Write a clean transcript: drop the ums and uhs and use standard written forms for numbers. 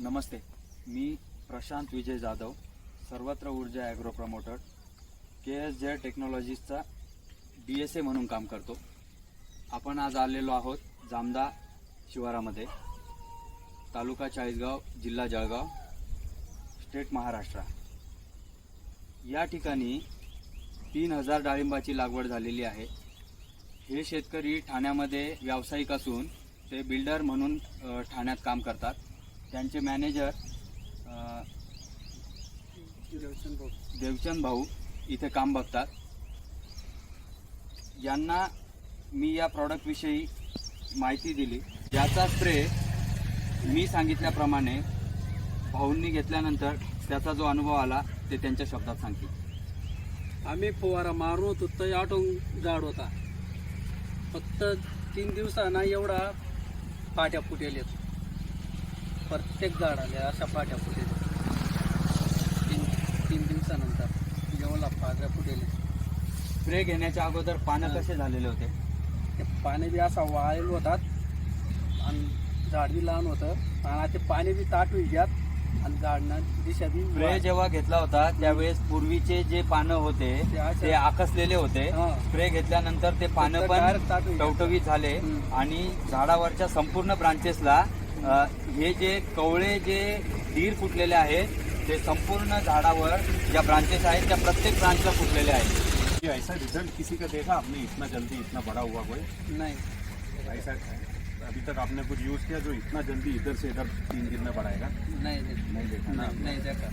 नमस्ते, मी प्रशांत विजय जाधव, सर्वत्र ऊर्जा agro promoter KSZ टेक्नॉलॉजीजचा DSA म्हणून काम करतो. आपण आज आलेलो आहोत जामदा शिवारामध्ये, तालुका चाळीसगाव, जिल्हा जळगाव, स्टेट महाराष्ट्र. या ठिकाणी 3000 डाळिंबाची लागवड झालेली आहे. हे शेतकरी ठाण्यामध्ये व्यावसायिक असून ते बिल्डर म्हणून ठाण्यात काम करतात. त्यांचे मॅनेजर देवचंद भाऊ इथे काम बघतात. यांना मी या प्रॉडक्टविषयी माहिती दिली. याचा स्प्रे मी सांगितल्याप्रमाणे भाऊंनी घेतल्यानंतर त्याचा जो अनुभव आला ते त्यांच्या शब्दात सांगतील. आम्ही फवारा मारून होतो तर आटून झाड होता. फक्त 3 दिवसांना एवढा पाट्या फुटेल येतो. प्रत्येक झाडाला अशा पाट्या फुटेल. तीन दिवसानंतर जेवढा पाट्या फुटेल. स्प्रे घेण्याच्या अगोदर पानं कसे झालेले होते? ते पाणी बी असा वाळेल होतात आणि झाड बी लहान होतं आणि ते पाणी बी ताटू घ्यात आणि झाडना दिशा बी. स्प्रे जेव्हा घेतला होता त्यावेळेस पूर्वीचे जे पानं होते ते आकसलेले होते. स्प्रे घेतल्यानंतर ते पानं पण टवटवीत झाले आणि झाडावरच्या संपूर्ण ब्रांचेसला हे जे कवळे जे धीर फुटलेले आहेत ते संपूर्ण झाडावर ज्या ब्रांचेस आहेत त्या प्रत्येक ब्रांचला फुटलेले आहेत. ऐसा रिजल्ट किसी का देखा आपने इतना जल्दी इतना बड़ा हुआ कोई? नहीं. ऐसा अभी तक आपने कुछ यूज किया जो इतना जल्दी इधर से इधर 3 दिन में बढ़ाएगा? नहीं नहीं देखा. नहीं देखा.